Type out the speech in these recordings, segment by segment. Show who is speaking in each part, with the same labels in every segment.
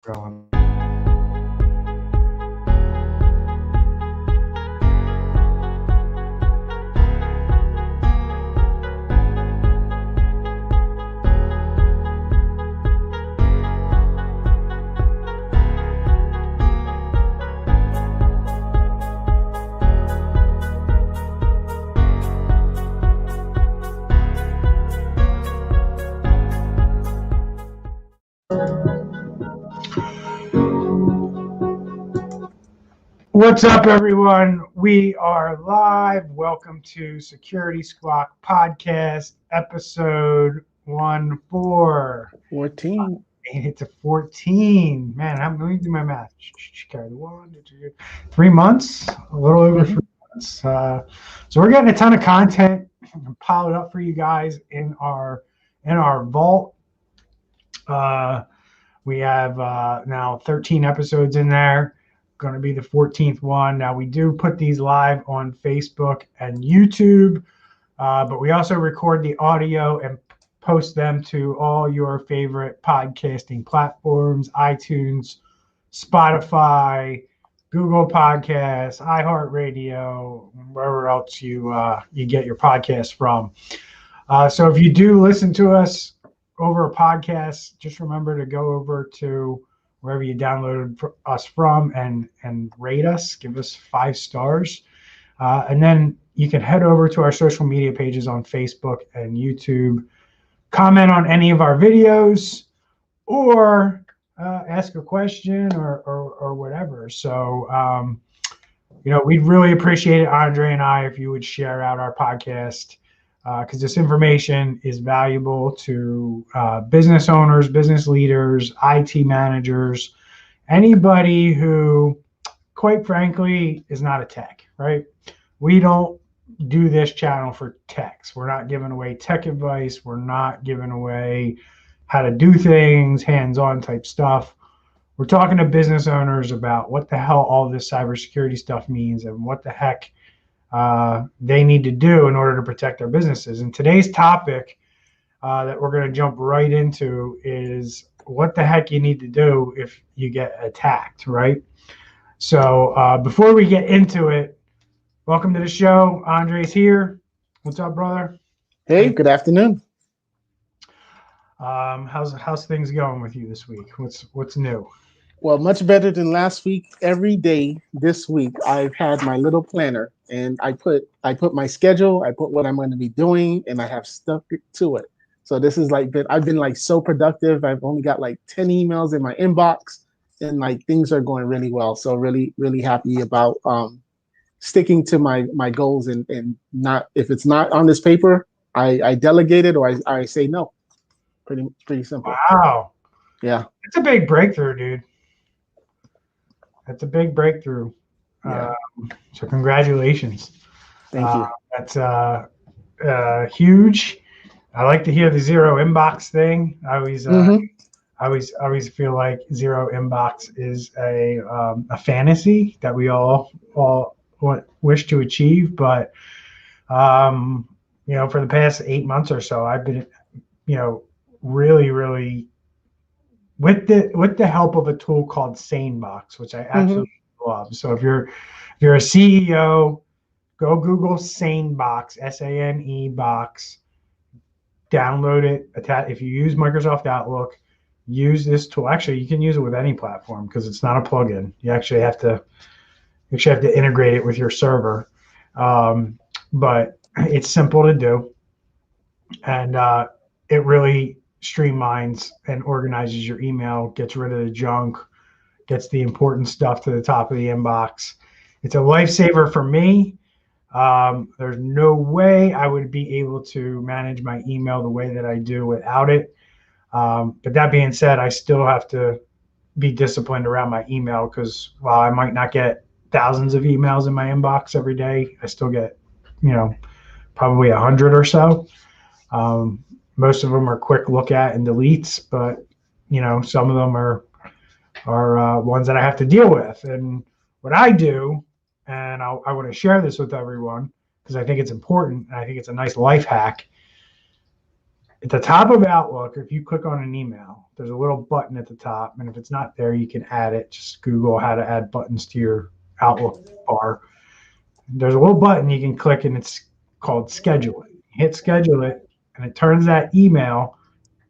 Speaker 1: Going. What's up, everyone? We are live. Welcome to Security Squawk Podcast, episode
Speaker 2: 14.
Speaker 1: It's a 14. Man, let me do my math. Carry the 1, 2, 3 months, a little over 3 months. So we're getting a ton of content piled up for you guys in our vault. We have now 13 episodes in there. Going to be the 14th one. Now, we do put these live on Facebook and YouTube, but we also record the audio and post them to all your favorite podcasting platforms: iTunes, Spotify, Google Podcasts, iHeartRadio, wherever else you get your podcasts from. So if you do listen to us over a podcast, just remember to go over to wherever you downloaded us from and rate us, give us 5 stars. And then you can head over to our social media pages on Facebook and YouTube, comment on any of our videos, or ask a question or whatever. So, we'd really appreciate it, Andre and I, if you would share out our podcast, because this information is valuable to business owners, business leaders, IT managers, anybody who, quite frankly, is not a tech, right? We don't do this channel for techs. We're not giving away tech advice. We're not giving away how to do things, hands-on type stuff. We're talking to business owners about what the hell all this cybersecurity stuff means and what the heck they need to do in order to protect their businesses. And today's topic that we're going to jump right into is what the heck you need to do if you get attacked, right? So before we get into it, welcome to the show. Andre's here. What's up, brother?
Speaker 2: Hey, good afternoon.
Speaker 1: How's things going with you this week? What's new?
Speaker 2: Well, much better than last week. Every day this week, I've had my little planner, and I put my schedule, I put what I'm going to be doing, and I have stuck to it. So this is I've been like so productive. I've only got like 10 emails in my inbox, and like things are going really well. So really, really happy about sticking to my goals and not, if it's not on this paper, I delegate it or I say no. Pretty simple.
Speaker 1: Wow.
Speaker 2: Yeah.
Speaker 1: It's a big breakthrough, dude. That's a big breakthrough.
Speaker 2: Yeah.
Speaker 1: So congratulations.
Speaker 2: Thank you.
Speaker 1: That's huge. I like to hear the zero inbox thing. I always feel like zero inbox is a fantasy that we all wish to achieve. But for the past 8 months or so, I've been really, really, with the help of a tool called SaneBox, which I absolutely love. So if you're a CEO, go Google SaneBox, SANE box, download it. If you use Microsoft Outlook, use this tool. Actually, you can use it with any platform because it's not a plugin. You actually have to integrate it with your server, but it's simple to do, and it really streamlines and organizes your email, gets rid of the junk, gets the important stuff to the top of the inbox. It's a lifesaver for me. There's no way I would be able to manage my email the way that I do without it. But that being said, I still have to be disciplined around my email, because while I might not get thousands of emails in my inbox every day, I still get, probably 100 or so. Most of them are quick look at and deletes, but some of them are ones that I have to deal with. And what I do, and I want to share this with everyone because I think it's important, and I think it's a nice life hack. At the top of Outlook, if you click on an email, there's a little button at the top. And if it's not there, you can add it. Just Google how to add buttons to your Outlook bar. There's a little button you can click, and it's called Schedule It. Hit Schedule It, and it turns that email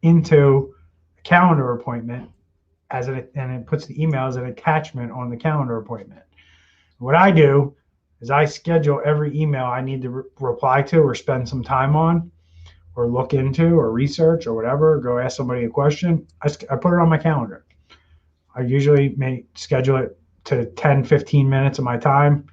Speaker 1: into a calendar appointment and it puts the email as an attachment on the calendar appointment. What I do is I schedule every email I need to reply to or spend some time on or look into or research or whatever, go ask somebody a question. I put it on my calendar. I usually may schedule it to 10, 15 minutes of my time,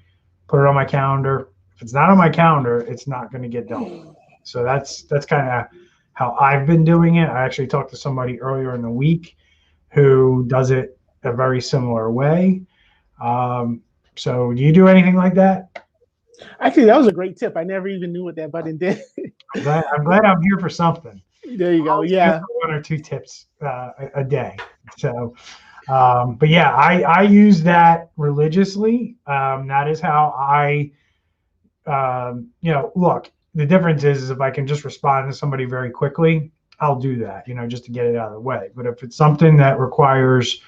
Speaker 1: put it on my calendar. If it's not on my calendar, it's not going to get done. So that's kind of how I've been doing it. I actually talked to somebody earlier in the week who does it a very similar way. So do you do anything like that?
Speaker 2: Actually, that was a great tip. I never even knew what that button did.
Speaker 1: I'm glad I'm here for something.
Speaker 2: There you go. Yeah.
Speaker 1: 1 or 2 tips a day. So, but yeah, I use that religiously. That is how I, look, the difference is if I can just respond to somebody very quickly, I'll do that, just to get it out of the way. But if it's something that requires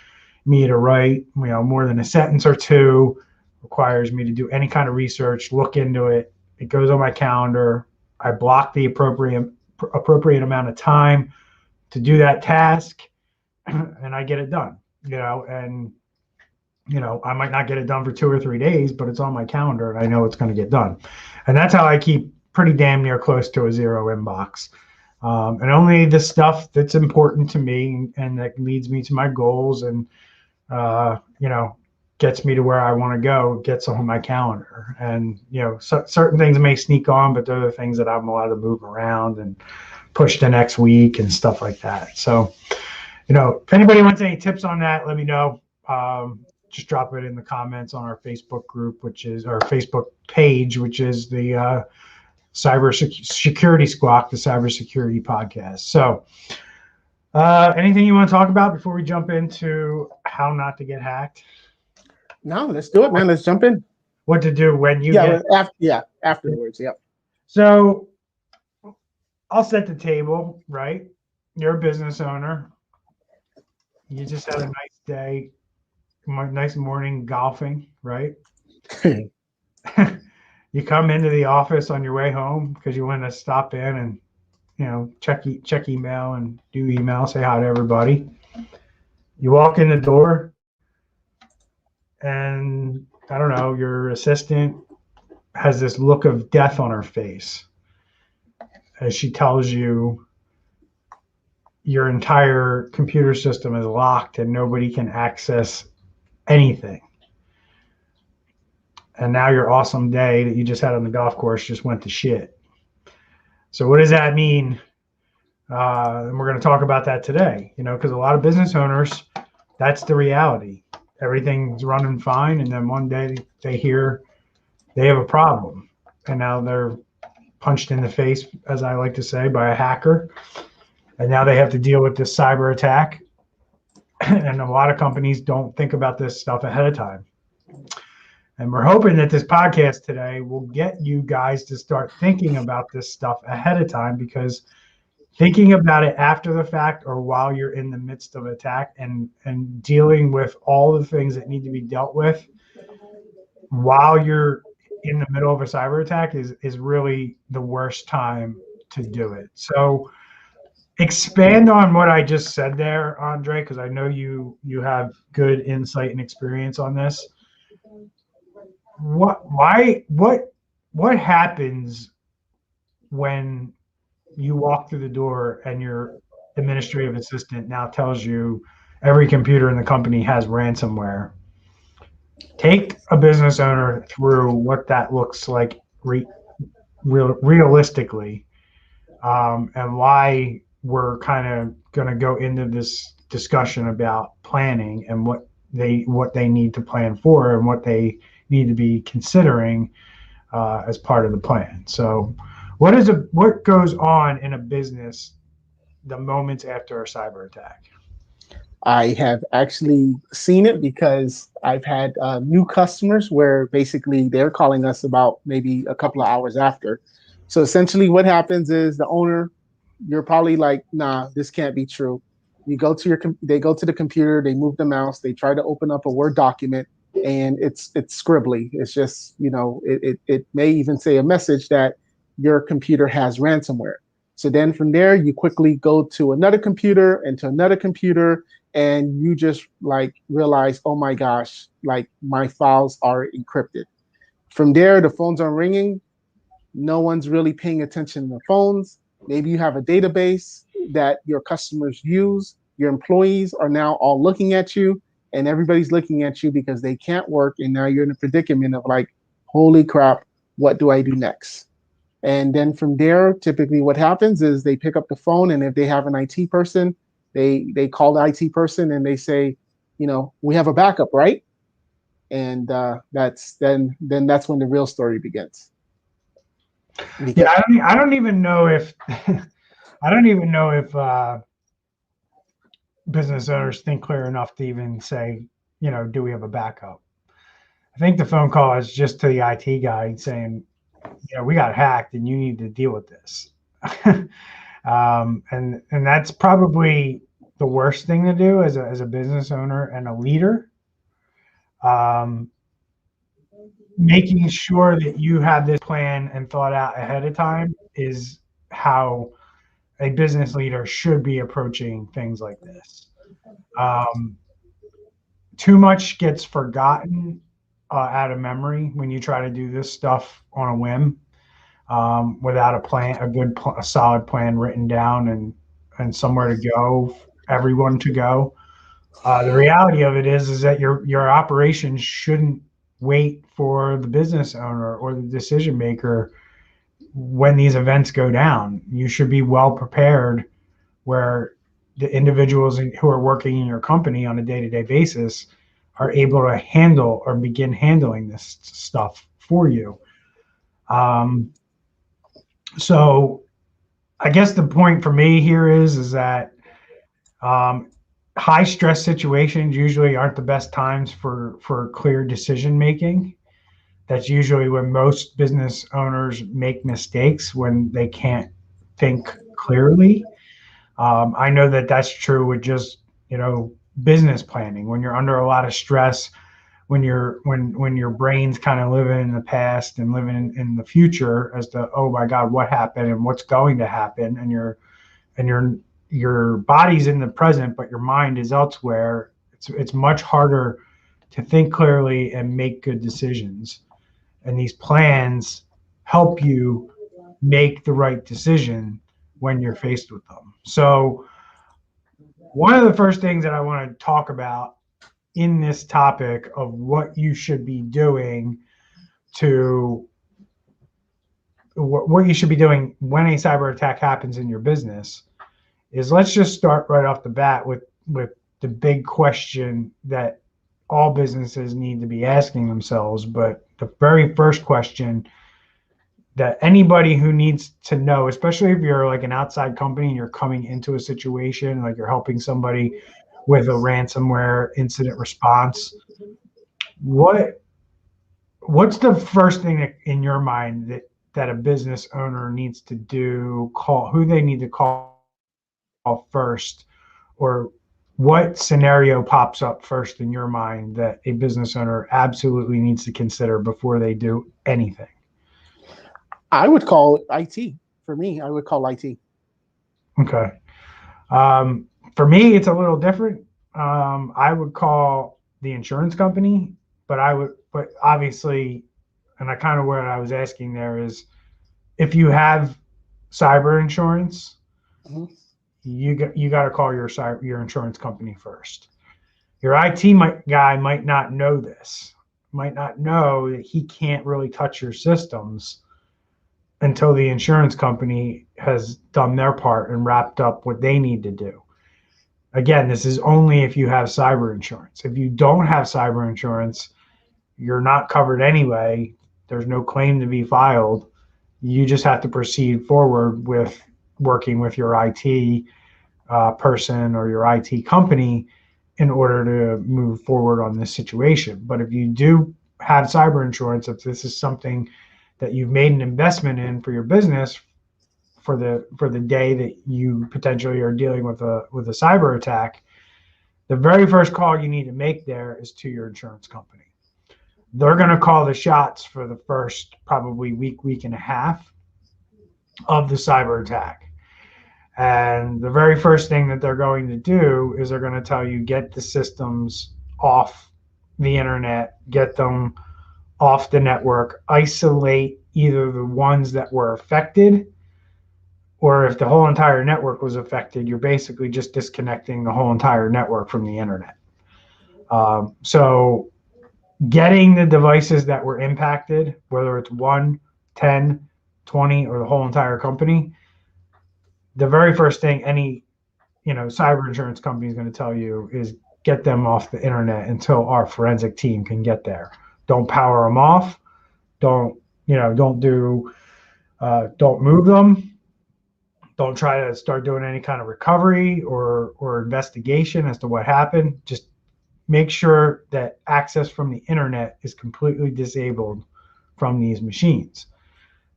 Speaker 1: me to write, more than a sentence or two, requires me to do any kind of research, look into it, it goes on my calendar. I block the appropriate amount of time to do that task, and I get it done. And I might not get it done for 2 or 3 days, but it's on my calendar, and I know it's going to get done. And that's how I keep pretty damn near close to a zero inbox. And only the stuff that's important to me and that leads me to my goals and gets me to where I want to go, gets on my calendar. And, certain things may sneak on, but they're the things that I'm allowed to move around and push to next week and stuff like that. So, if anybody wants any tips on that, let me know. Just drop it in the comments on our Facebook group, which is our Facebook page, which is the Cybersecurity Squawk, the Cybersecurity Podcast. So, anything you want to talk about before we jump into how not to get hacked?
Speaker 2: No, let's do it, man. Let's jump in.
Speaker 1: What to do when you
Speaker 2: afterwards. Yep.
Speaker 1: So I'll set the table, right? You're a business owner. You just had a nice day, nice morning golfing, right? You come into the office on your way home because you want to stop in and check email and do email, say hi to everybody. You walk in the door, and I don't know, your assistant has this look of death on her face as she tells you your entire computer system is locked and nobody can access anything. And now your awesome day that you just had on the golf course just went to shit. So what does that mean? And we're going to talk about that today, because a lot of business owners, that's the reality. Everything's running fine, and then one day they hear they have a problem, and now they're punched in the face, as I like to say, by a hacker, and now they have to deal with this cyber attack. And a lot of companies don't think about this stuff ahead of time. And we're hoping that this podcast today will get you guys to start thinking about this stuff ahead of time, because thinking about it after the fact or while you're in the midst of attack and dealing with all the things that need to be dealt with while you're in the middle of a cyber attack is really the worst time to do it. So expand on what I just said there, Andre, because I know you have good insight and experience on this. What happens when you walk through the door and your administrative assistant now tells you every computer in the company has ransomware? Take a business owner through what that looks like realistically, and why we're kind of going to go into this discussion about planning and what they need to plan for and what they need to be considering as part of the plan. So what goes on in a business the moments after a cyber attack?
Speaker 2: I have actually seen it because I've had new customers where basically they're calling us about maybe a couple of hours after. So essentially what happens is the owner you're probably like, nah, this can't be true. You go to they go to the computer, they move the mouse, they try to open up a Word document, and it's scribbly. It's just, it may even say a message that your computer has ransomware. So then from there, you quickly go to another computer and to another computer, and you just like realize, oh my gosh, like my files are encrypted. From there, the phones are ringing. No one's really paying attention to the phones. Maybe you have a database that your customers use. Your employees are now all looking at you, and everybody's looking at you because they can't work. And now you're in a predicament of like, holy crap, what do I do next? And then from there, typically what happens is they pick up the phone, and if they have an IT person, they call the IT person and they say, we have a backup, right? And that's that's when the real story begins.
Speaker 1: Because I don't even know if I don't even know if business owners think clear enough to even say, do we have a backup? I think the phone call is just to the IT guy saying, we got hacked and you need to deal with this. And that's probably the worst thing to do as a business owner and a leader. Making sure that you have this plan and thought out ahead of time is how a business leader should be approaching things like this. Too much gets forgotten out of memory when you try to do this stuff on a whim, without a plan, a solid plan written down and somewhere to go, everyone to go. The reality of it is that your operation shouldn't wait for the business owner or the decision maker when these events go down. You should be well prepared, where the individuals who are working in your company on a day-to-day basis are able to handle or begin handling this stuff for you. So I guess the point for me here is that high stress situations usually aren't the best times for clear decision making. That's usually when most business owners make mistakes, when they can't think clearly. I know that that's true with just, business planning. When you're under a lot of stress, when your brain's kind of living in the past and living in the future as to, oh my God, what happened and what's going to happen, and your body's in the present, but your mind is elsewhere. It's much harder to think clearly and make good decisions. And these plans help you make the right decision when you're faced with them. So one of the first things that I want to talk about in this topic of what you should be doing what you should be doing when a cyber attack happens in your business is, let's just start right off the bat with the big question that all businesses need to be asking themselves. But the very first question that anybody who needs to know, especially if you're like an outside company and you're coming into a situation, like you're helping somebody with a ransomware incident response, what's the first thing that, in your mind, that a business owner needs to do, who they need to call first, or what scenario pops up first in your mind that a business owner absolutely needs to consider before they do anything?
Speaker 2: I would call IT. For me, I would call IT.
Speaker 1: Okay. For me, it's a little different. I would call the insurance company, but obviously, and I kind of, what I was asking there is, if you have cyber insurance, mm-hmm. you got to call your insurance company first. Your IT guy might not know this, might not know that he can't really touch your systems until the insurance company has done their part and wrapped up what they need to do. Again, this is only if you have cyber insurance. If you don't have cyber insurance, you're not covered anyway. There's no claim to be filed. You just have to proceed forward with working with your IT person or your IT company in order to move forward on this situation. But if you do have cyber insurance, if this is something that you've made an investment in for your business for the day that you potentially are dealing with a cyber attack, the very first call you need to make there is to your insurance company. They're going to call the shots for the first probably week and a half of the cyber attack. And the very first thing that they're going to do is they're going to tell you, get the systems off the internet, get them off the network, isolate either the ones that were affected, or if the whole entire network was affected, you're basically just disconnecting the whole entire network from the internet. So getting the devices that were impacted, whether it's 1, 10, 20, or the whole entire company, the very first thing any cyber insurance company is going to tell you is get them off the internet until our forensic team can get there. Don't power them off. Don't move them. Don't try to start doing any kind of recovery or investigation as to what happened. Just make sure that access from the internet is completely disabled from these machines,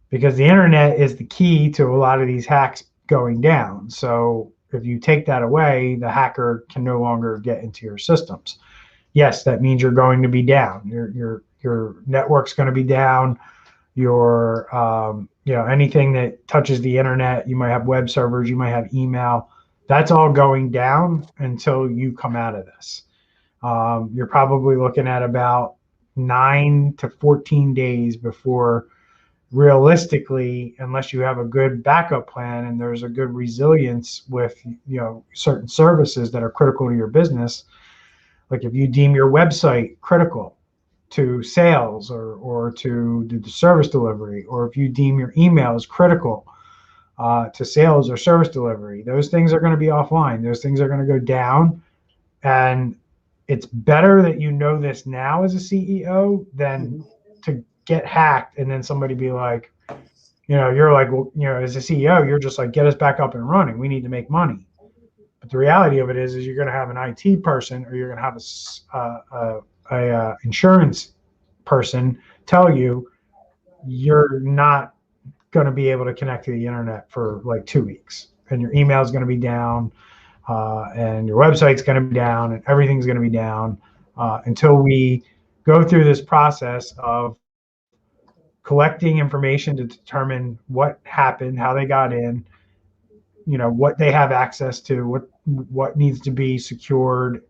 Speaker 1: because the internet is the key to a lot of these hacks going down. So if you take that away, the hacker can no longer get into your systems. Yes, that means you're going to be down. Your network's going to be down. Your anything that touches the internet, you might have web servers, you might have email. That's all going down until you come out of this. You're probably looking at about 9 to 14 days before, realistically, unless you have a good backup plan and there's a good resilience with certain services that are critical to your business, like if you deem your website critical to sales or to the service delivery, or if you deem your emails critical to sales or service delivery, those things are going to be offline. Those things are going to go down. And it's better that you know this now as a CEO than to get hacked and then somebody be like, you're like, well, as a CEO, you're just like, get us back up and running. We need to make money. But the reality of it is you're going to have an IT person, or you're going to have a insurance person tell you you're not going to be able to connect to the internet for like 2 weeks, and your email is going to be down, and your website's going to be down, and everything's going to be down until we go through this process of collecting information to determine what happened, how they got in, what they have access to, what needs to be secured,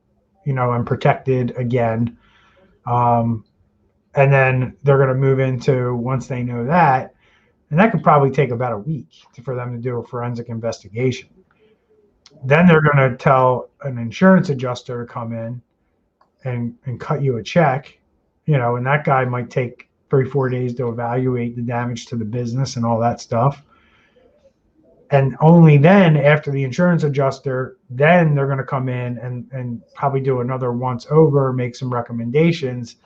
Speaker 1: and protected again. And then they're going to move into, once they know that, and that could probably take about a week for them to do a forensic investigation. Then they're going to tell an insurance adjuster to come in and cut you a check, and that guy might take 3-4 days to evaluate the damage to the business and all that stuff. And only then, after the insurance adjuster, then they're going to come in and probably do another once over, make some recommendations,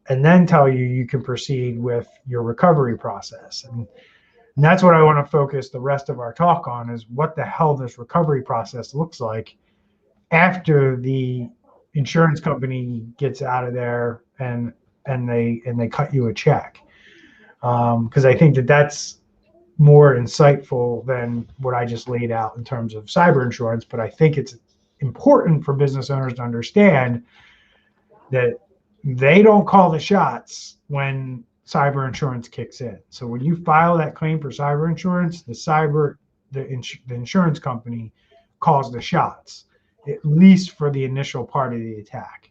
Speaker 1: and then tell you can proceed with your recovery process. And that's what I want to focus the rest of our talk on, is what the hell this recovery process looks like after the insurance company gets out of there and they cut you a check. Because I think that's more insightful than what I just laid out in terms of cyber insurance. But I think it's important for business owners to understand that they don't call the shots when cyber insurance kicks in. So when you file that claim for cyber insurance, the insurance company calls the shots, at least for the initial part of the attack.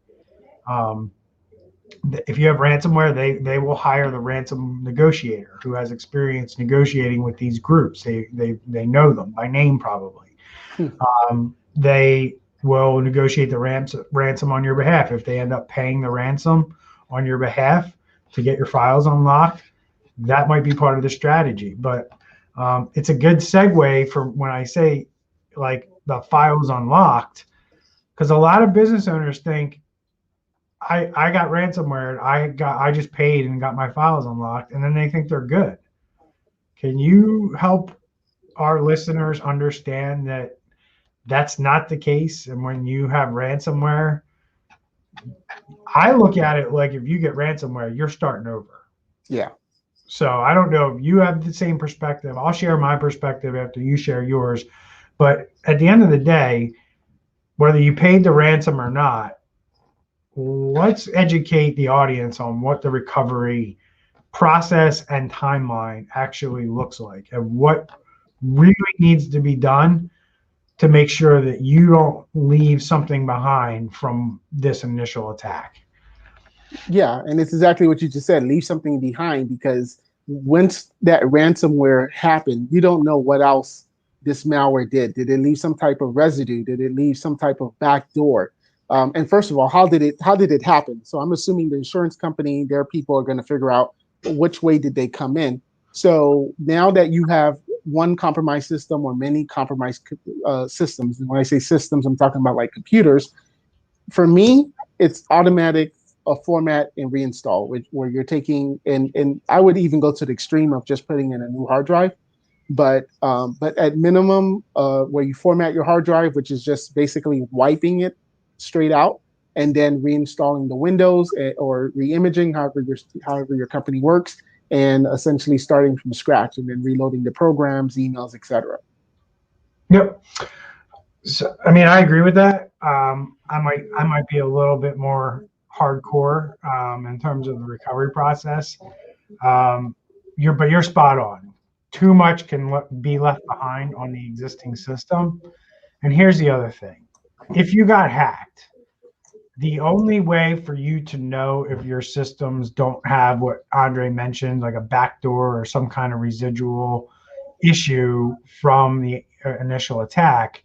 Speaker 1: If you have ransomware, they will hire the ransom negotiator who has experience negotiating with these groups. They know them by name probably. They will negotiate the ransom on your behalf. If they end up paying the ransom on your behalf to get your files unlocked, that might be part of the strategy. But it's a good segue for when I say like the files unlocked, because a lot of business owners think, I got ransomware, I just paid and got my files unlocked, and then they think they're good. Can you help our listeners understand that that's not the case? And when you have ransomware, I look at it like if you get ransomware, you're starting over.
Speaker 2: Yeah.
Speaker 1: So I don't know if you have the same perspective. I'll share my perspective after you share yours. But at the end of the day, whether you paid the ransom or not, let's educate the audience on what the recovery process and timeline actually looks like and what really needs to be done to make sure that you don't leave something behind from this initial attack.
Speaker 2: Yeah, and it's exactly what you just said. Leave something behind, because once that ransomware happened, you don't know what else this malware did. Did it leave some type of residue? Did it leave some type of backdoor? And first of all, how did it happen? So I'm assuming the insurance company, their people are going to figure out which way did they come in. So now that you have one compromised system or many compromised systems, and when I say systems, I'm talking about like computers. For me, it's automatic format and reinstall, where you're taking, and I would even go to the extreme of just putting in a new hard drive. But at minimum, where you format your hard drive, which is just basically wiping it straight out and then reinstalling the Windows, or reimaging, however your company works, and essentially starting from scratch and then reloading the programs, emails, etc.
Speaker 1: Yep. So, I mean, I agree with that. I might be a little bit more hardcore in terms of the recovery process. But you're spot on. Too much can be left behind on the existing system. And here's the other thing: if you got hacked, the only way for you to know if your systems don't have what Andre mentioned, like a backdoor or some kind of residual issue from the initial attack,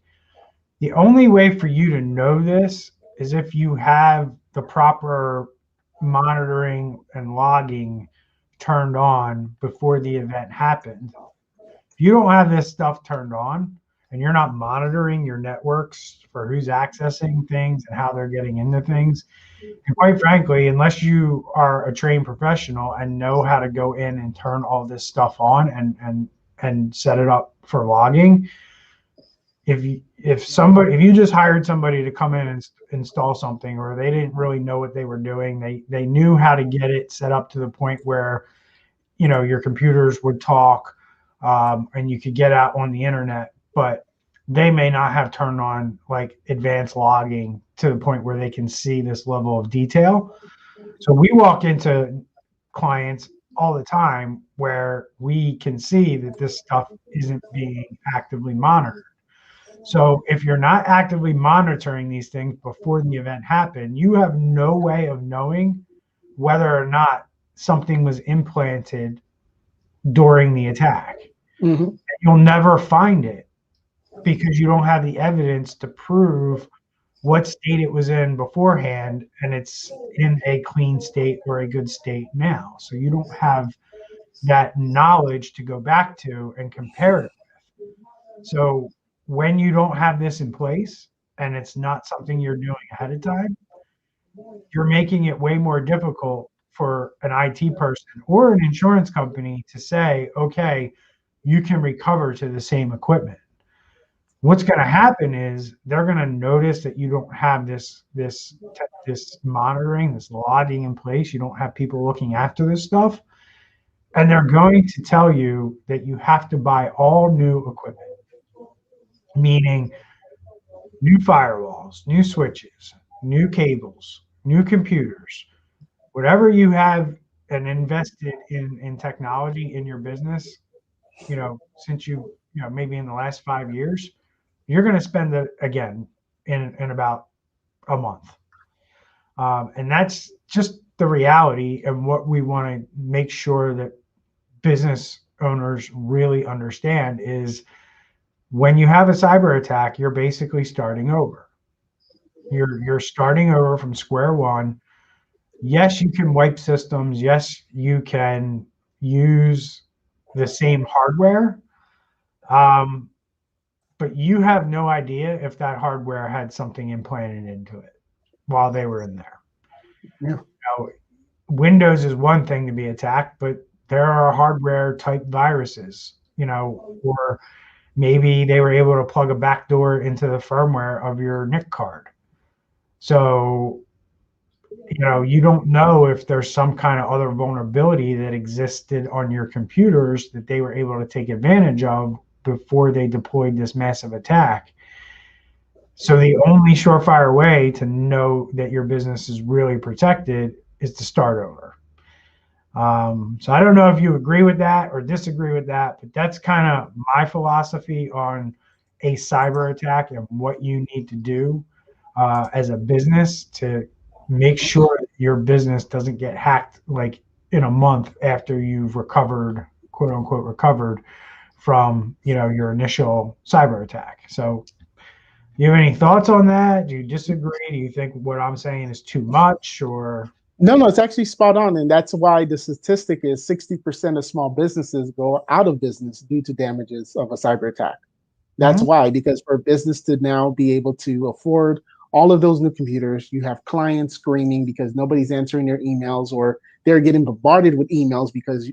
Speaker 1: the only way for you to know this is if you have the proper monitoring and logging turned on before the event happened. If you don't have this stuff turned on and you're not monitoring your networks for who's accessing things and how they're getting into things, and quite frankly, unless you are a trained professional and know how to go in and turn all this stuff on and set it up for logging, if you just hired somebody to come in and install something, or they didn't really know what they were doing, they knew how to get it set up to the point where your computers would talk, and you could get out on the internet, but they may not have turned on like advanced logging to the point where they can see this level of detail. So we walk into clients all the time where we can see that this stuff isn't being actively monitored. So if you're not actively monitoring these things before the event happened, you have no way of knowing whether or not something was implanted during the attack.
Speaker 2: Mm-hmm.
Speaker 1: You'll never find it because you don't have the evidence to prove what state it was in beforehand, and it's in a clean state or a good state now. So you don't have that knowledge to go back to and compare it with. So when you don't have this in place and it's not something you're doing ahead of time, you're making it way more difficult for an IT person or an insurance company to say, okay, you can recover to the same equipment. What's going to happen is they're going to notice that you don't have this monitoring, this logging in place. You don't have people looking after this stuff, and they're going to tell you that you have to buy all new equipment, meaning new firewalls, new switches, new cables, new computers, whatever you have and invested in technology in your business, since maybe in the last 5 years, you're going to spend it again in about a month. And that's just the reality, and what we want to make sure that business owners really understand is when you have a cyber attack, you're basically starting over. You're starting over from square one. Yes, you can wipe systems. Yes, you can use the same hardware. But you have no idea if that hardware had something implanted into it while they were in there.
Speaker 2: Yeah.
Speaker 1: Windows is one thing to be attacked, but there are hardware type viruses, or maybe they were able to plug a backdoor into the firmware of your NIC card. So, you don't know if there's some kind of other vulnerability that existed on your computers that they were able to take advantage of before they deployed this massive attack. So the only surefire way to know that your business is really protected is to start over. So I don't know if you agree with that or disagree with that, but that's kind of my philosophy on a cyber attack and what you need to do as a business to make sure your business doesn't get hacked like in a month after you've recovered, quote unquote, recovered from your initial cyber attack. So do you have any thoughts on that? Do you disagree? Do you think what I'm saying is too much, or?
Speaker 2: No, it's actually spot on. And that's why the statistic is 60% of small businesses go out of business due to damages of a cyber attack. That's why, because for a business to now be able to afford all of those new computers, you have clients screaming because nobody's answering their emails, or they're getting bombarded with emails because,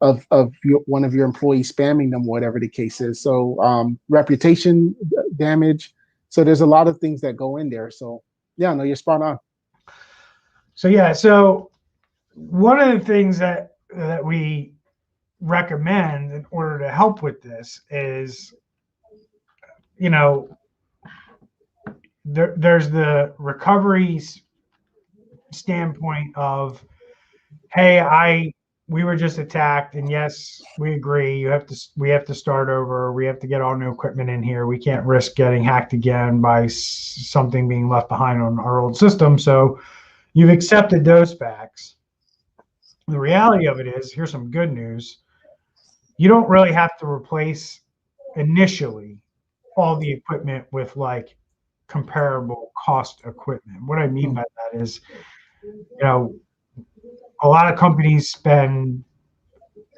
Speaker 2: of one of your employees spamming them, whatever the case is. So reputation damage. So there's a lot of things that go in there. So yeah, no, you're spot on.
Speaker 1: So one of the things that we recommend in order to help with this is, there's the recovery standpoint of, hey, we were just attacked, and yes, we agree. We have to start over. We have to get all new equipment in here. We can't risk getting hacked again by something being left behind on our old system. So you've accepted those facts. The reality of it is, here's some good news. You don't really have to replace initially all the equipment with like comparable cost equipment. What I mean by that is, a lot of companies spend,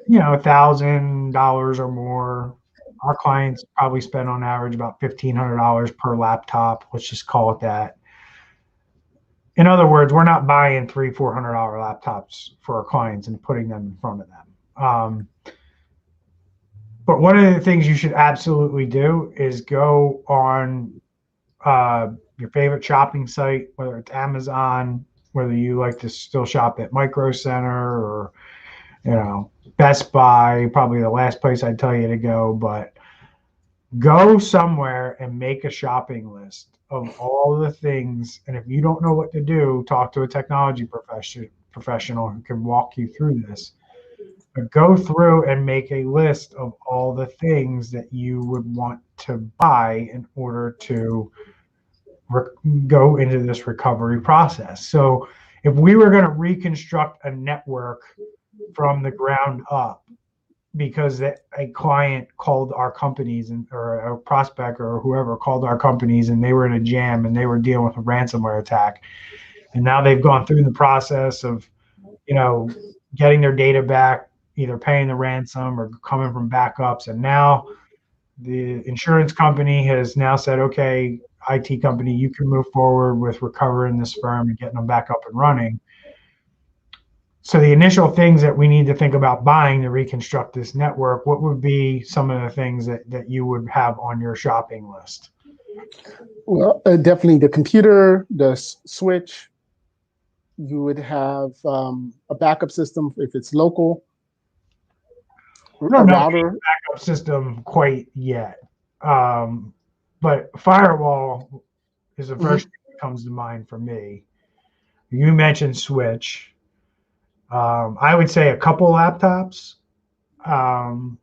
Speaker 1: $1,000 or more. Our clients probably spend on average about $1,500 per laptop. Let's just call it that. In other words, we're not buying $300-$400 laptops for our clients and putting them in front of them. But one of the things you should absolutely do is go on your favorite shopping site, whether it's Amazon, whether you like to still shop at Micro Center or, Best Buy, probably the last place I'd tell you to go, but go somewhere and make a shopping list of all the things. And if you don't know what to do, talk to a technology professional who can walk you through this. But go through and make a list of all the things that you would want to buy in order to go into this recovery process. So if we were going to reconstruct a network from the ground up because a client called our companies or a prospect or whoever called our companies and they were in a jam and they were dealing with a ransomware attack, and now they've gone through the process of getting their data back, either paying the ransom or coming from backups, and now the insurance company has now said, okay, IT company, you can move forward with recovering this firm and getting them back up and running. So the initial things that we need to think about buying to reconstruct this network, what would be some of the things that you would have on your shopping list?
Speaker 2: Well, definitely the computer, the switch. You would have a backup system if it's local.
Speaker 1: I don't know backup system quite yet. But firewall is the first thing that comes to mind for me. You mentioned switch. I would say a couple laptops. And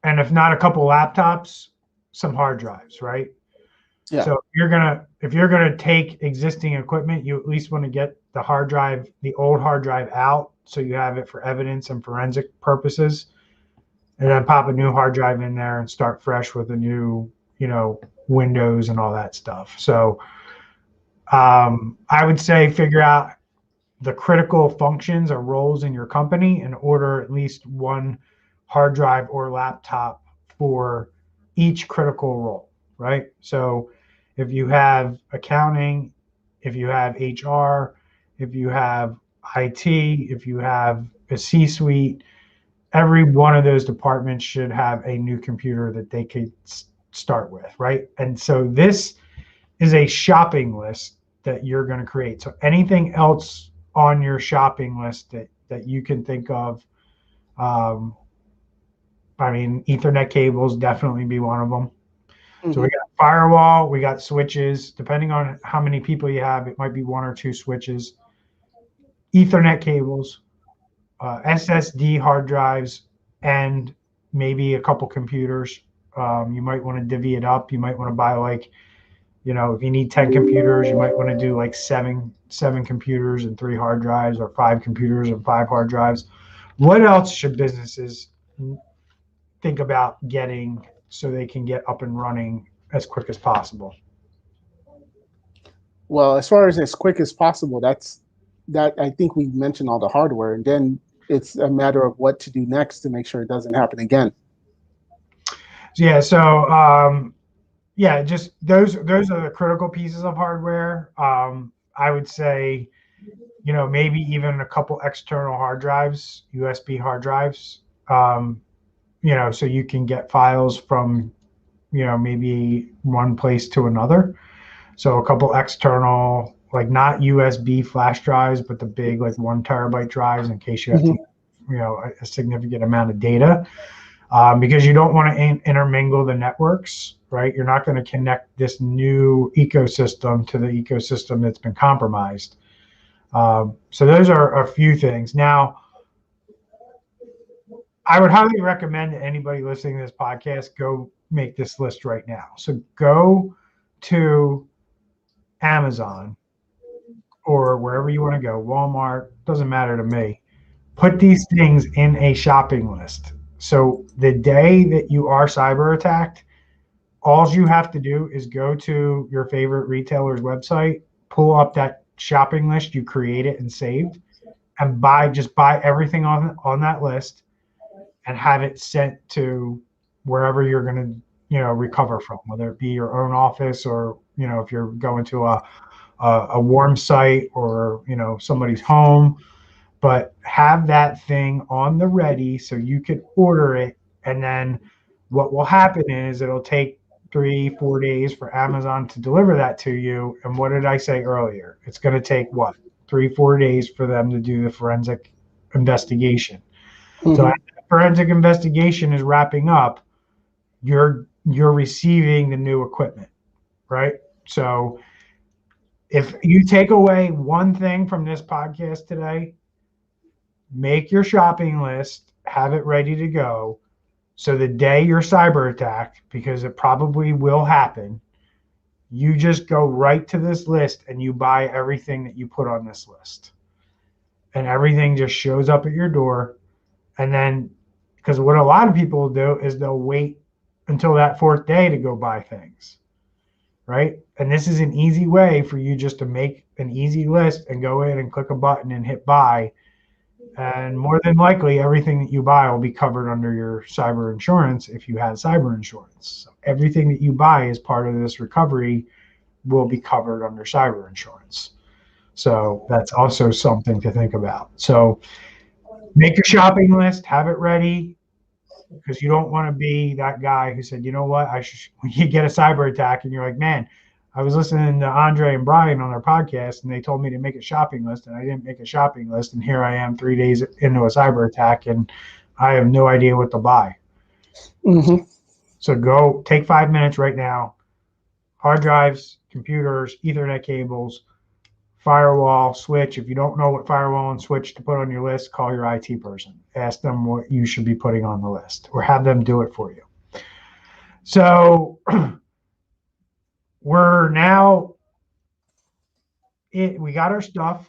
Speaker 1: if not a couple laptops, some hard drives, right? Yeah. So if you're gonna take existing equipment, you at least want to get the hard drive, the old hard drive out, so you have it for evidence and forensic purposes, and then pop a new hard drive in there and start fresh with a new, Windows and all that stuff. So I would say figure out the critical functions or roles in your company and order at least one hard drive or laptop for each critical role, right? So if you have accounting, if you have HR, if you have IT, if you have a C-suite, every one of those departments should have a new computer that they could start with, right? And so this is a shopping list that you're going to create. So anything else on your shopping list that you can think of, I mean, Ethernet cables definitely be one of them. So we got firewall, we got switches. Depending on how many people you have, it might be 1 or 2 switches. Ethernet cables, SSD hard drives, and maybe a couple computers. You might want to divvy it up. You might want to buy like, if you need 10 computers, you might want to do like seven computers and 3 hard drives, or 5 computers and 5 hard drives. What else should businesses think about getting so they can get up and running as quick as possible?
Speaker 2: Well, as far as quick as possible, that I think we mentioned all the hardware, and then it's a matter of what to do next to make sure it doesn't happen again.
Speaker 1: Yeah. So just those are the critical pieces of hardware. I would say, maybe even a couple external hard drives, USB hard drives. So you can get files from, maybe one place to another. So a couple external, like not USB flash drives, but the big like 1 terabyte drives in case you have to, a significant amount of data, because you don't want to intermingle the networks, right? You're not going to connect this new ecosystem to the ecosystem that's been compromised. So those are a few things. Now, I would highly recommend that anybody listening to this podcast go make this list right now. So go to Amazon or wherever you want to go, Walmart, doesn't matter to me. Put these things in a shopping list. So the day that you are cyber attacked, all you have to do is go to your favorite retailer's website, pull up that shopping list you created and saved, and just buy everything on that list and have it sent to wherever you're going to, recover from, whether it be your own office or, if you're going to a warm site or, somebody's home. But have that thing on the ready so you can order it. And then what will happen is it'll take 3-4 days for Amazon to deliver that to you. And what did I say earlier? It's going to take 3-4 days for them to do the forensic investigation. So as the forensic investigation is wrapping up, you're receiving the new equipment, right? So if you take away one thing from this podcast today, make your shopping list, have it ready to go. So the day you're cyber attacked, because it probably will happen, you just go right to this list and you buy everything that you put on this list. And everything just shows up at your door. And then, because what a lot of people will do is they'll wait until that 4th day to go buy things, right? And this is an easy way for you just to make an easy list and go in and click a button and hit buy. And more than likely, everything that you buy will be covered under your cyber insurance if you have cyber insurance. So everything that you buy as part of this recovery will be covered under cyber insurance. So that's also something to think about. So make your shopping list, have it ready, because you don't want to be that guy who said, you know what, when you get a cyber attack and you're like, man, I was listening to Andre and Brian on their podcast, and they told me to make a shopping list, and I didn't make a shopping list, and here I am 3 days into a cyber attack, and I have no idea what to buy. So go take 5 minutes right now. Hard drives, computers, Ethernet cables, firewall, switch. If you don't know what firewall and switch to put on your list, call your IT person. Ask them what you should be putting on the list, or have them do it for you. So we're now, we got our stuff.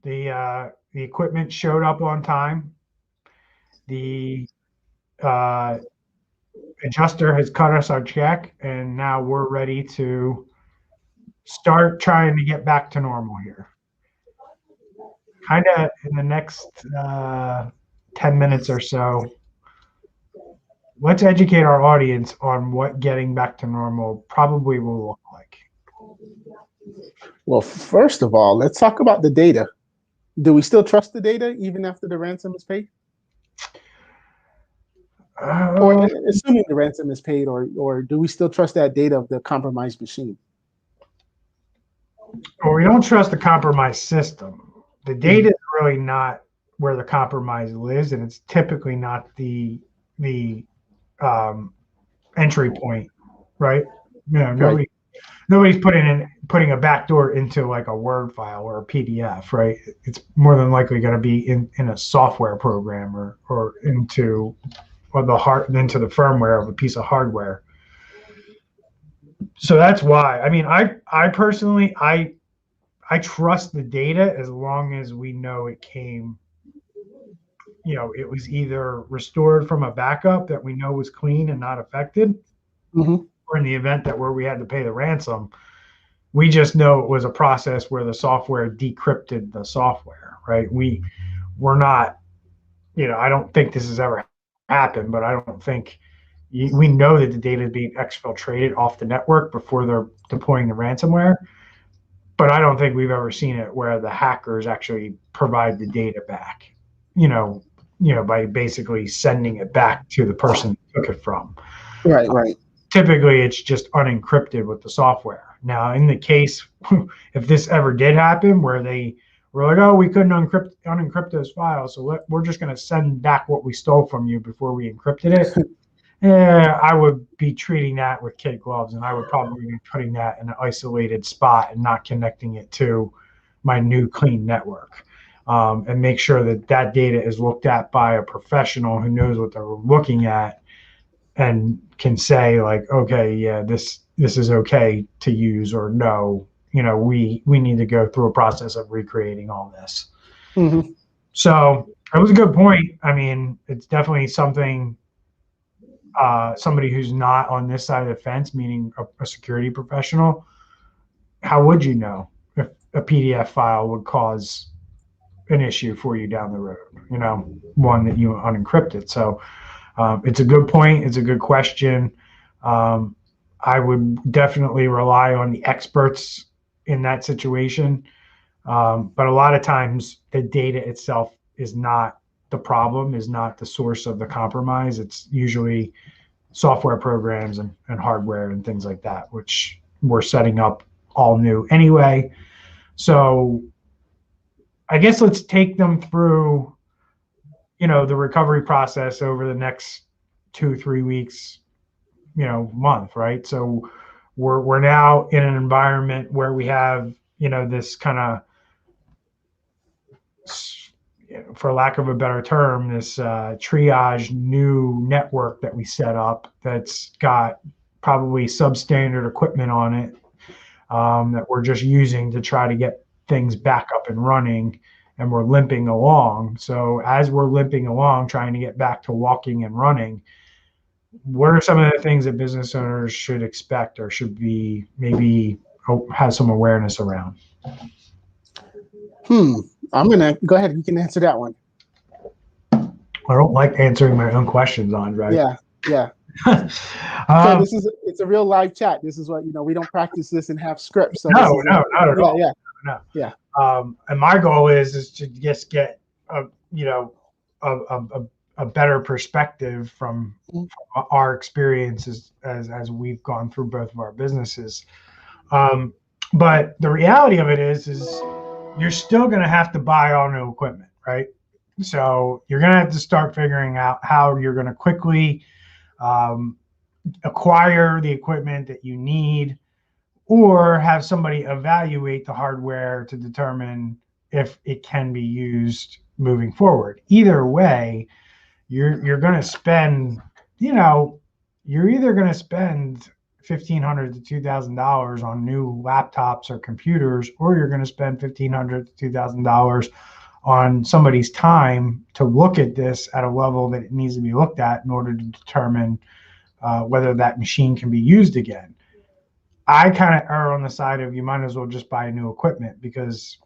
Speaker 1: The equipment showed up on time. The adjuster has cut us our check, and now we're ready to start trying to get back to normal here. Kind of in the next 10 minutes or so, let's educate our audience on what getting back to normal probably will look like.
Speaker 2: Well, first of all, let's talk about the data. Do we still trust the data even after the ransom is paid? Or assuming the ransom is paid, or do we still trust that data of the compromised machine?
Speaker 1: Well, we don't trust the compromised system. The data is really not where the compromise lives, and it's typically not the um, entry point, right? You know,
Speaker 2: Right.
Speaker 1: nobody's putting a backdoor into like a Word file or a PDF, right? It's more than likely going to be in a software program or into into the firmware of a piece of hardware. So that's why. I mean, I personally I trust the data as long as we know it came, it was either restored from a backup that we know was clean and not affected,
Speaker 2: Mm-hmm.
Speaker 1: or in the event that where we had to pay the ransom, we just know it was a process where the software decrypted the software, right? We're not, I don't think this has ever happened, but I don't think we know that the data is being exfiltrated off the network before they're deploying the ransomware. But I don't think we've ever seen it where the hackers actually provide the data back, you know, by basically sending it back to the person who took it from.
Speaker 2: Right. Right.
Speaker 1: Typically, it's just unencrypted with the software. Now, in the case, if this ever did happen where they were like, oh, we couldn't unencrypt those files, so we're just going to send back what we stole from you before we encrypted it. Yeah, I would be treating that with kid gloves, and I would probably be putting that in an isolated spot and not connecting it to my new clean network, and make sure that that data is looked at by a professional who knows what they're looking at and can say like, okay, yeah, this is okay to use, or no, we need to go through a process of recreating all this.
Speaker 2: Mm-hmm.
Speaker 1: So it was a good point. I mean, it's definitely something. Somebody who's not on this side of the fence, meaning a security professional, how would you know if a PDF file would cause an issue for you down the road? One that you unencrypted. So it's a good point. It's a good question. Um, I would definitely rely on the experts in that situation. But a lot of times the data itself is not the problem, is not the source of the compromise. It's usually software programs and hardware and things like that, which we're setting up all new anyway. So I guess let's take them through, the recovery process over the next 2-3 weeks, month, right? So we're now in an environment where we have, this kind of, for lack of a better term, this triage new network that we set up that's got probably substandard equipment on it, that we're just using to try to get things back up and running, and we're limping along. So as we're limping along, trying to get back to walking and running, what are some of the things that business owners should expect or should be maybe have some awareness around?
Speaker 2: I'm gonna go ahead. You can answer that one.
Speaker 1: I don't like answering my own questions, Andre.
Speaker 2: Yeah. So it's a real live chat. This is what we don't practice this and have scripts. So
Speaker 1: no, not at all.
Speaker 2: Yeah.
Speaker 1: And my goal is to just get a better perspective from our experiences as we've gone through both of our businesses. But the reality of it is you're still going to have to buy all new equipment, right? So you're going to have to start figuring out how you're going to quickly acquire the equipment that you need, or have somebody evaluate the hardware to determine if it can be used moving forward. Either way, you're going to spend, you're either going to spend $1,500 to $2,000 on new laptops or computers, or you're going to spend $1,500 to $2,000 on somebody's time to look at this at a level that it needs to be looked at in order to determine whether that machine can be used again. I kind of err on the side of you might as well just buy new equipment, because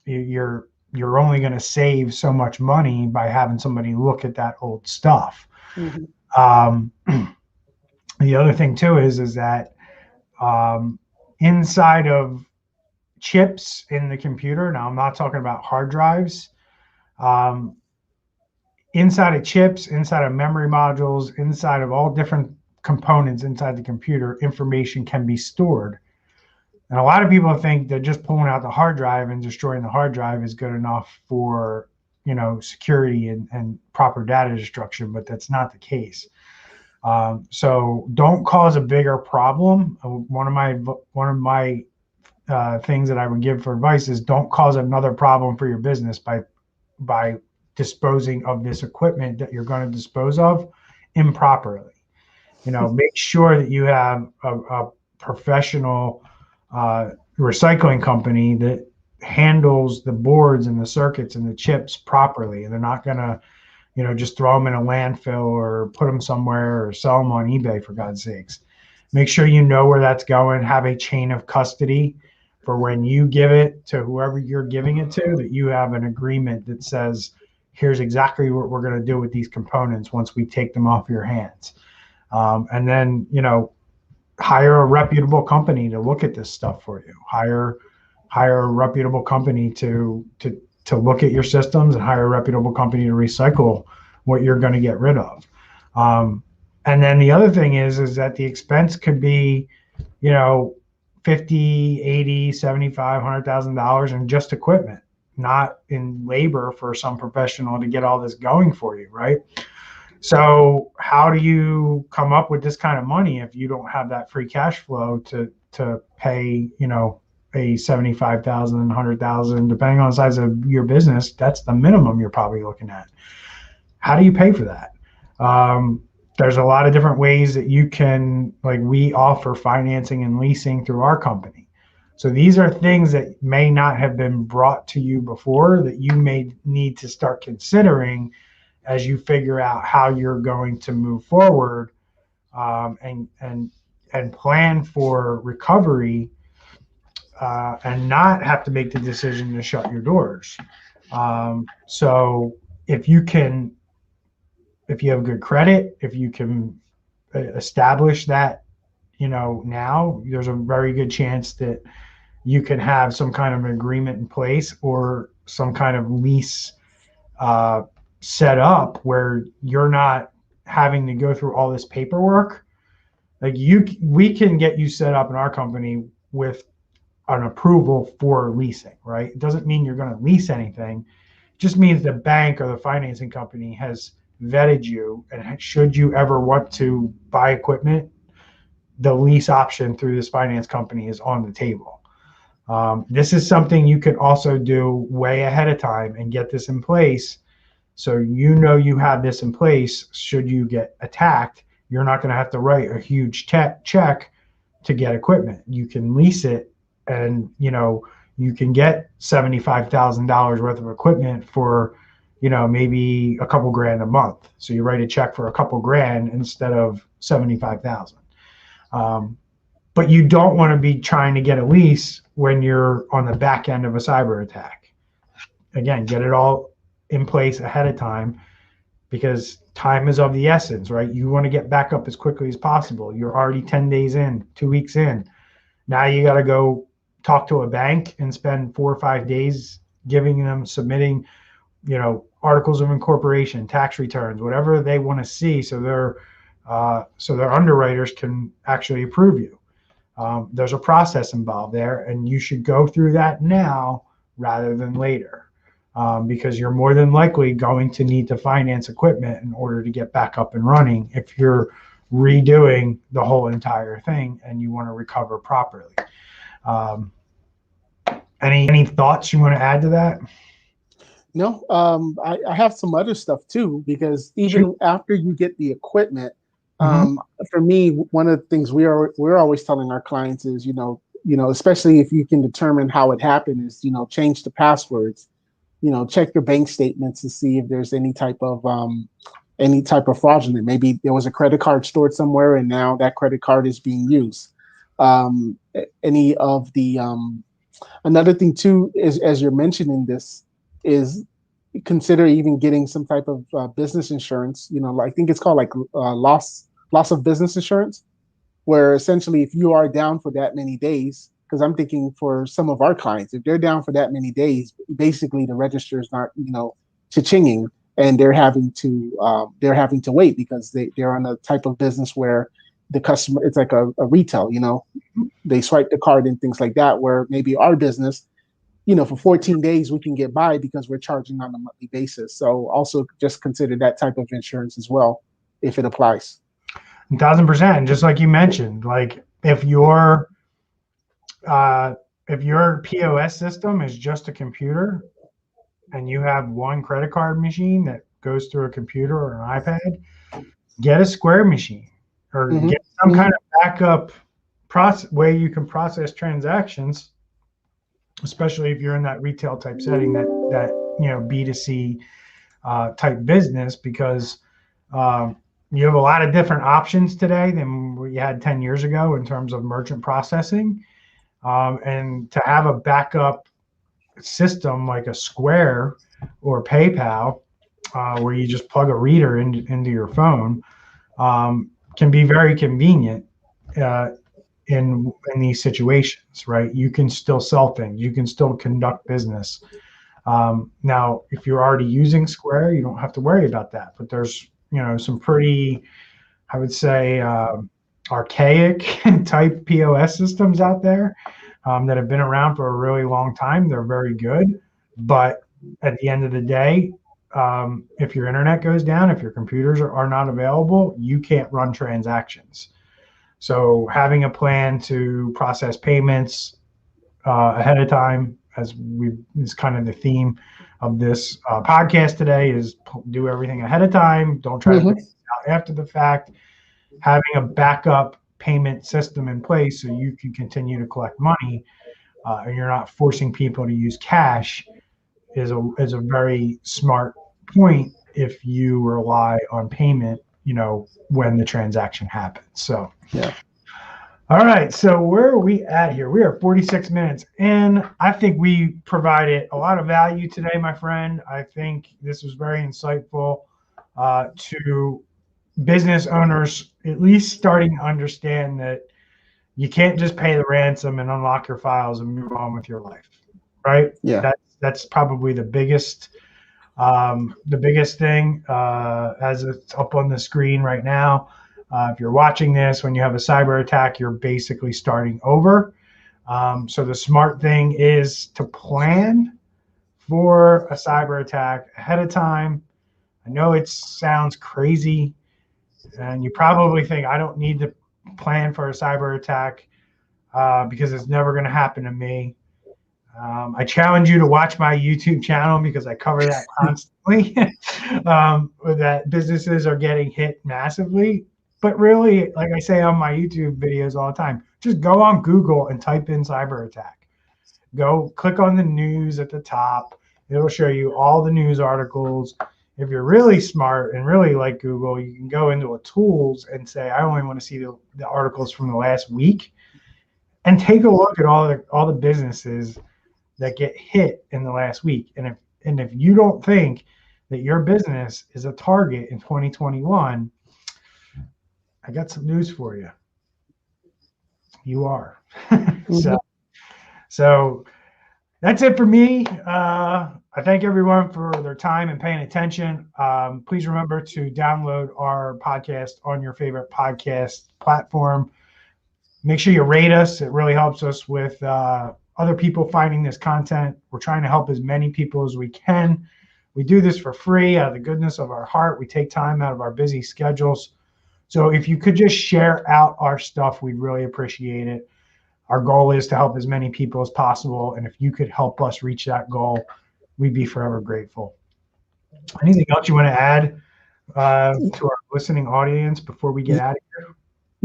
Speaker 1: you're only going to save so much money by having somebody look at that old stuff. Mm-hmm. The other thing too is that inside of chips in the computer, now I'm not talking about hard drives, inside of chips, inside of memory modules, inside of all different components inside the computer, information can be stored. And a lot of people think that just pulling out the hard drive and destroying the hard drive is good enough for, security and proper data destruction, but that's not the case. So don't cause a bigger problem. One of my things that I would give for advice is don't cause another problem for your business by disposing of this equipment that you're going to dispose of improperly. Make sure that you have a professional recycling company that handles the boards and the circuits and the chips properly, and they're not going to just throw them in a landfill or put them somewhere or sell them on eBay, for God's sakes. Make sure you know where that's going. Have a chain of custody for when you give it to whoever you're giving it to, that you have an agreement that says, here's exactly what we're going to do with these components once we take them off your hands. And then, hire a reputable company to look at this stuff for you. Hire a reputable company to look at your systems, and hire a reputable company to recycle what you're going to get rid of. And then the other thing is that the expense could be, $50, $80, $75, $100,000 in just equipment, not in labor for some professional to get all this going for you, right? So how do you come up with this kind of money if you don't have that free cash flow to pay, a 75,000, 100,000, depending on the size of your business? That's the minimum you're probably looking at. How do you pay for that? There's a lot of different ways that you can, like, we offer financing and leasing through our company. So these are things that may not have been brought to you before that you may need to start considering as you figure out how you're going to move forward, and plan for recovery, and not have to make the decision to shut your doors. So if you have good credit, if you can establish that, now, there's a very good chance that you can have some kind of an agreement in place or some kind of lease set up where you're not having to go through all this paperwork. Like, we can get you set up in our company with an approval for leasing, right? It doesn't mean you're going to lease anything. It just means the bank or the financing company has vetted you, and should you ever want to buy equipment, the lease option through this finance company is on the table. This is something you could also do way ahead of time and get this in place. So you have this in place. Should you get attacked, you're not going to have to write a huge check to get equipment. You can lease it, and you can get $75,000 worth of equipment for maybe a couple grand a month. So you write a check for a couple grand instead of 75,000. But you don't want to be trying to get a lease when you're on the back end of a cyber attack. Again, get it all in place ahead of time, because time is of the essence, right? You want to get back up as quickly as possible. You're already 10 days in, 2 weeks in. Now you got to go talk to a bank and spend 4 or 5 days submitting, articles of incorporation, tax returns, whatever they want to see, so their underwriters can actually approve you. There's a process involved there, and you should go through that now rather than later, because you're more than likely going to need to finance equipment in order to get back up and running if you're redoing the whole entire thing and you want to recover properly. Any thoughts you want to add to that?
Speaker 2: No, I have some other stuff too, because even after you get the equipment, for me, one of the things we're always telling our clients is, especially if you can determine how it happened, is, change the passwords, check your bank statements to see if there's any type of fraudulent. Maybe there was a credit card stored somewhere and now that credit card is being used. Any of the another thing too is, as you're mentioning this, is consider even getting some type of business insurance. I think it's called like loss of business insurance, where essentially if you are down for that many days, because I'm thinking for some of our clients, if they're down for that many days, basically the register is not, cha-chinging, and they're having to wait because they're on a type of business where the customer, it's like a retail, they swipe the card and things like that, where maybe our business, for 14 days we can get by because we're charging on a monthly basis. So also just consider that type of insurance as well, if it applies.
Speaker 1: 1,000%. Just like you mentioned, like if your POS system is just a computer and you have one credit card machine that goes through a computer or an iPad, get a Square machine or get some kind of backup way you can process transactions, especially if you're in that retail type setting, that B2C type business, because you have a lot of different options today than we had 10 years ago in terms of merchant processing. And to have a backup system like a Square or PayPal, where you just plug a reader into your phone, can be very convenient in these situations, right? You can still sell things, you can still conduct business. Now, if you're already using Square, you don't have to worry about that. But there's some pretty, I would say, archaic type POS systems out there that have been around for a really long time. They're very good, but at the end of the day, if your internet goes down, if your computers are not available, you can't run transactions. So having a plan to process payments ahead of time, is kind of the theme of this podcast today, is do everything ahead of time. Don't try to figure it out after the fact. Having a backup payment system in place so you can continue to collect money and you're not forcing people to use cash is a very smart point if you rely on payment, when the transaction happens. So,
Speaker 2: yeah.
Speaker 1: All right. So where are we at here? We are 46 minutes in. I think we provided a lot of value today, my friend. I think this was very insightful to business owners, at least starting to understand that you can't just pay the ransom and unlock your files and move on with your life, right?
Speaker 2: Yeah.
Speaker 1: That's probably the biggest thing, as it's up on the screen right now. If you're watching this, when you have a cyber attack, you're basically starting over. So the smart thing is to plan for a cyber attack ahead of time. I know it sounds crazy, and you probably think I don't need to plan for a cyber attack because it's never going to happen to me. I challenge you to watch my YouTube channel because I cover that constantly, that businesses are getting hit massively. But really, like I say on my YouTube videos all the time, just go on Google and type in cyber attack. Go click on the news at the top. It'll show you all the news articles. If you're really smart and really like Google, you can go into a tools and say, I only want to see the articles from the last week, and take a look at all the businesses that get hit in the last week. And if you don't think that your business is a target in 2021, I got some news for you. You are. So that's it for me. I thank everyone for their time and paying attention. Please remember to download our podcast on your favorite podcast platform. Make sure you rate us. It really helps us with other people finding this content. We're trying to help as many people as we can. We do this for free out of the goodness of our heart. We take time out of our busy schedules. So if you could just share out our stuff, we'd really appreciate it. Our goal is to help as many people as possible. And if you could help us reach that goal, we'd be forever grateful. Anything else you want to add to our listening audience before we get out of here?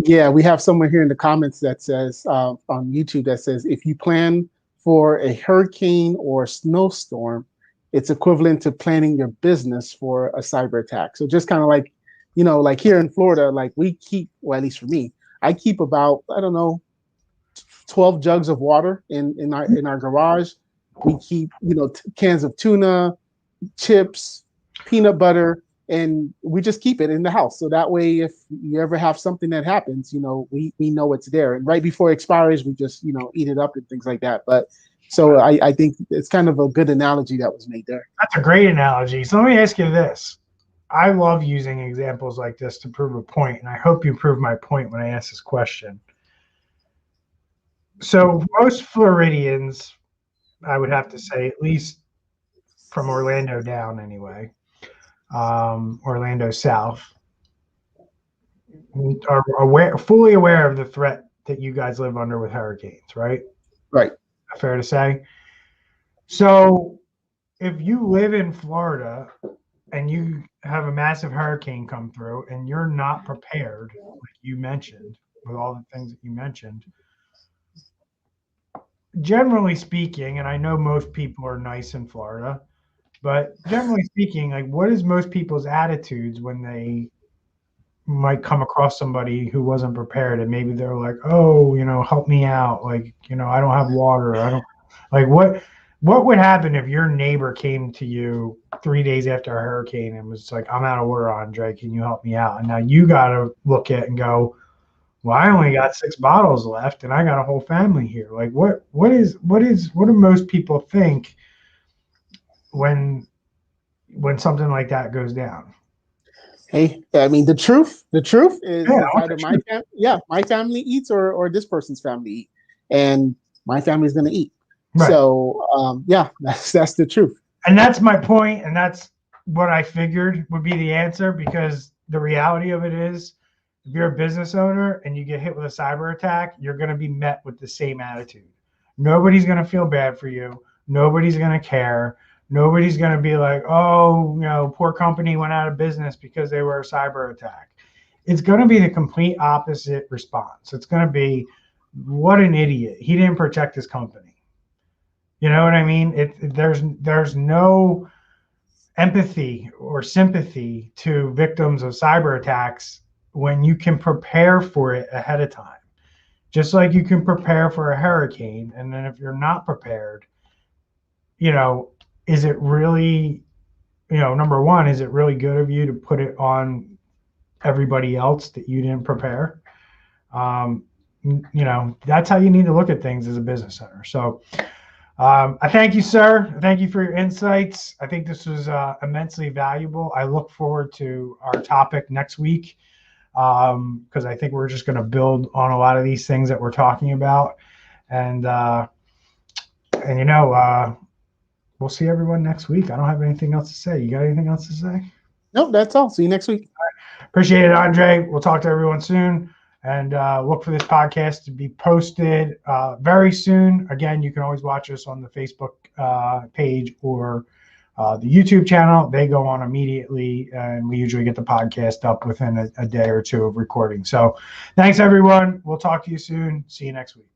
Speaker 2: Yeah, we have someone here in the comments that says on YouTube that says, if you plan for a hurricane or a snowstorm, it's equivalent to planning your business for a cyber attack. So just kind of like, like here in Florida, like we keep, well, at least for me, I keep about, 12 jugs of water in our garage. We keep, cans of tuna, chips, peanut butter, and we just keep it in the house. So that way, if you ever have something that happens, we know it's there. And right before it expires, we just, eat it up and things like that. But so I think it's kind of a good analogy that was made there.
Speaker 1: That's a great analogy. So let me ask you this. I love using examples like this to prove a point, and I hope you prove my point when I ask this question. So most Floridians, I would have to say, at least from Orlando down anyway, Orlando south, are fully aware of the threat that you guys live under with hurricanes, right?
Speaker 2: Right.
Speaker 1: Fair to say. So if you live in Florida and you have a massive hurricane come through and you're not prepared, like you mentioned, with all the things that you mentioned, generally speaking, and I know most people are nice in Florida, but generally speaking, like what is most people's attitudes when they might come across somebody who wasn't prepared and maybe they're like, oh, help me out. Like, I don't have water. I don't like what would happen if your neighbor came to you 3 days after a hurricane and was like, I'm out of water, Andre, can you help me out? And now you got to look at and go, well, I only got 6 bottles left and I got a whole family here. Like what do most people think when something like that goes down?
Speaker 2: Hey, I mean, the truth is
Speaker 1: Yeah,
Speaker 2: either my family eats or this person's family eat, and my family's going to eat.
Speaker 1: right.
Speaker 2: So, yeah, that's the truth.
Speaker 1: And that's my point, and that's what I figured would be the answer, because the reality of it is, if you're a business owner and you get hit with a cyber attack, you're going to be met with the same attitude. Nobody's going to feel bad for you. Nobody's going to care. Nobody's going to be like, oh, poor company went out of business because they were a cyber attack. It's going to be the complete opposite response. It's going to be, what an idiot. He didn't protect his company. You know what I mean? There's no empathy or sympathy to victims of cyber attacks when you can prepare for it ahead of time. Just like you can prepare for a hurricane. And then if you're not prepared, is it really, number one, is it really good of you to put it on everybody else that you didn't prepare? That's how you need to look at things as a business owner. So I thank you, sir. Thank you for your insights. I think this was immensely valuable. I look forward to our topic next week, because I think we're just going to build on a lot of these things that we're talking about. And we'll see everyone next week. I don't have anything else to say. You got anything else to say?
Speaker 2: Nope, that's all. See you next week.
Speaker 1: Appreciate it, Andre. We'll talk to everyone soon. And look for this podcast to be posted very soon. Again, you can always watch us on the Facebook page or the YouTube channel. They go on immediately, and we usually get the podcast up within a day or two of recording. So thanks, everyone. We'll talk to you soon. See you next week.